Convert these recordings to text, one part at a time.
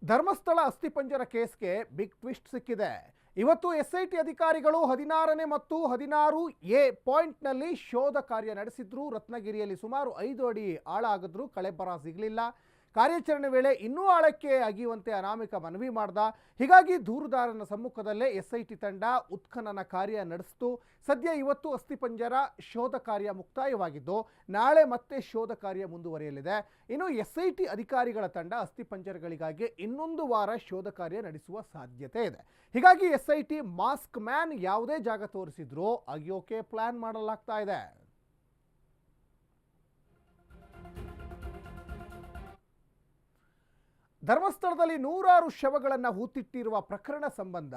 ಧರ್ಮಸ್ಥಳ ಅಸ್ಥಿಪಂಜರ ಕೇಸ್ಗೆ big twist ಸಿಕ್ಕಿದೆ. ಇವತ್ತು ಎಸ್ಐಟಿ ಅಧಿಕಾರಿಗಳು 16ನೇ ಮತ್ತು 16A ಪಾಯಿಂಟ್ನಲ್ಲಿ ಶೋಧ ಕಾರ್ಯ ನಡೆಸಿದ್ರು. ರತ್ನಗಿರಿಯಲ್ಲಿ ಸುಮಾರು 5 ಅಡಿ ಆಳ ಆಗಿದ್ರು, ಕಳೆಬರ ಸಿಗಲಿಲ್ಲ. ಕಾರ್ಯಾಚರಣೆ ವೇಳೆ ಇನ್ನೂ ಆಳಕ್ಕೆ ಅಗಿಯುವಂತೆ ಅನಾಮಿಕ ಮನವಿ ಮಾಡ್ದ. ಹೀಗಾಗಿ ದೂರುದಾರನ ಸಮ್ಮುಖದಲ್ಲೇ ಎಸ್ಐಟಿ ತಂಡ ಉತ್ಖನನ ಕಾರ್ಯ ನಡೆಸಿತು. ಸದ್ಯ ಇವತ್ತು ಅಸ್ಥಿಪಂಜರ ಶೋಧ ಕಾರ್ಯ ಮುಕ್ತಾಯವಾಗಿದ್ದು ನಾಳೆ ಮತ್ತೆ ಶೋಧ ಕಾರ್ಯ ಮುಂದುವರಿಯಲಿದೆ. ಇನ್ನು ಎಸ್ಐಟಿ ಅಧಿಕಾರಿಗಳ ತಂಡ ಅಸ್ಥಿಪಂಜರಗಳಿಗಾಗಿ ಇನ್ನೊಂದು ವಾರ ಶೋಧ ಕಾರ್ಯ ನಡೆಸುವ ಸಾಧ್ಯತೆ ಇದೆ. ಹೀಗಾಗಿ ಎಸ್ಐಟಿ ಮಾಸ್ಕ್ ಮ್ಯಾನ್ ಯಾವುದೇ ಜಾಗ ತೋರಿಸಿದ್ರೂ ಅಗಿಯೋಕೆ ಪ್ಲಾನ್ ಮಾಡಲಾಗ್ತಾ ಇದೆ. ಧರ್ಮಸ್ಥಳದಲ್ಲಿ 100 ಶವಗಳನ್ನು ಹೂತಿಟ್ಟಿರುವ ಪ್ರಕರಣ ಸಂಬಂಧ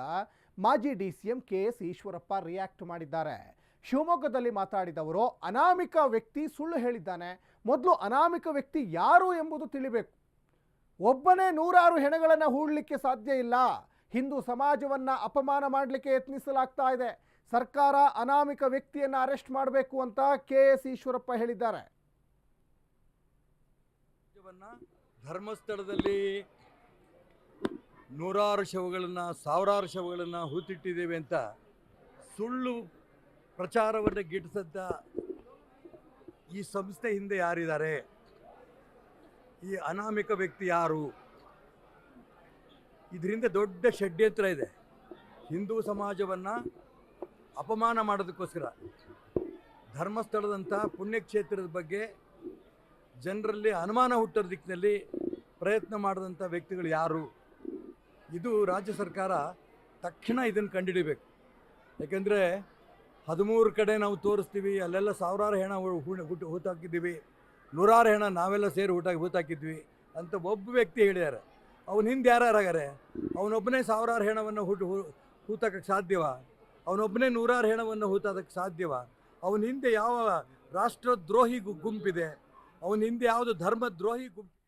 ಮಾಜಿ ಡಿಸಿಎಂ KS ಈಶ್ವರಪ್ಪ ರಿಯಾಕ್ಟ್ ಮಾಡಿದ್ದಾರೆ. ಶಿವಮೊಗ್ಗದಲ್ಲಿ ಮಾತಾಡಿದವರು, ಅನಾಮಿಕ ವ್ಯಕ್ತಿ ಸುಳ್ಳು ಹೇಳಿದ್ದಾನೆ. ಮೊದಲು ಅನಾಮಿಕ ವ್ಯಕ್ತಿ ಯಾರು ಎಂಬುದು ತಿಳಿಬೇಕು. ಒಬ್ಬನೇ 100 ಹೆಣಗಳನ್ನು ಹೂಡಲಿಕ್ಕೆ ಸಾಧ್ಯ ಇಲ್ಲ. ಹಿಂದೂ ಸಮಾಜವನ್ನು ಅಪಮಾನ ಮಾಡಲಿಕ್ಕೆ ಯತ್ನಿಸಲಾಗ್ತಾ ಇದೆ. ಸರ್ಕಾರ ಅನಾಮಿಕ ವ್ಯಕ್ತಿಯನ್ನು ಅರೆಸ್ಟ್ ಮಾಡಬೇಕು ಅಂತ KS ಈಶ್ವರಪ್ಪ ಹೇಳಿದ್ದಾರೆ. ಧರ್ಮಸ್ಥಳದಲ್ಲಿ 100 ಶವಗಳನ್ನು 1000 ಶವಗಳನ್ನು ಹೂತಿಟ್ಟಿದ್ದೇವೆ ಅಂತ ಸುಳ್ಳು ಪ್ರಚಾರವನ್ನು ಗಿಟ್ಟಿಸಿದ್ದ ಈ ಸಂಸ್ಥೆ ಹಿಂದೆ ಯಾರಿದ್ದಾರೆ? ಈ ಅನಾಮಿಕ ವ್ಯಕ್ತಿ ಯಾರು? ಇದರಿಂದ ದೊಡ್ಡ ಷಡ್ಯಂತ್ರ ಇದೆ. ಹಿಂದೂ ಸಮಾಜವನ್ನು ಅಪಮಾನ ಮಾಡೋದಕ್ಕೋಸ್ಕರ ಧರ್ಮಸ್ಥಳದಂಥ ಪುಣ್ಯಕ್ಷೇತ್ರದ ಬಗ್ಗೆ ಜನರಲ್ಲಿ ಅನುಮಾನ ಹುಟ್ಟೋ ದಿಕ್ಕಿನಲ್ಲಿ ಪ್ರಯತ್ನ ಮಾಡಿದಂಥ ವ್ಯಕ್ತಿಗಳು ಯಾರು? ಇದು ರಾಜ್ಯ ಸರ್ಕಾರ ತಕ್ಷಣ ಇದನ್ನು ಕಂಡುಹಿಡಿಬೇಕು. ಯಾಕೆಂದರೆ 13 ಕಡೆ ನಾವು ತೋರಿಸ್ತೀವಿ, ಅಲ್ಲೆಲ್ಲ 1000 ಹೆಣ ಹೂತಾಕಿದ್ದೀವಿ, 100 ಹೆಣ ನಾವೆಲ್ಲ ಸೇರಿ ಹೂತಾಕಿದ್ವಿ ಅಂತ ಒಬ್ಬ ವ್ಯಕ್ತಿ ಹೇಳಿದ್ದಾರೆ. ಅವನ ಹಿಂದೆ ಯಾರ್ಯಾರಾಗಾರೆ? ಅವನೊಬ್ಬನೇ 1000 ಹೆಣವನ್ನು ಹೂತಾಕಕ್ಕೆ ಸಾಧ್ಯವಾ? ಅವನೊಬ್ಬನೇ 100 ಹೆಣವನ್ನು ಹೂತಾಕಕ್ಕೆ ಸಾಧ್ಯವಾ? ಅವನ ಹಿಂದೆ ಯಾವ ರಾಷ್ಟ್ರದ್ರೋಹಿ ಗುಂಪಿದೆ? ಅವನ ಹಿಂದೆ ಯಾವುದು ಧರ್ಮದ್ರೋಹಿ ಗುಂಪು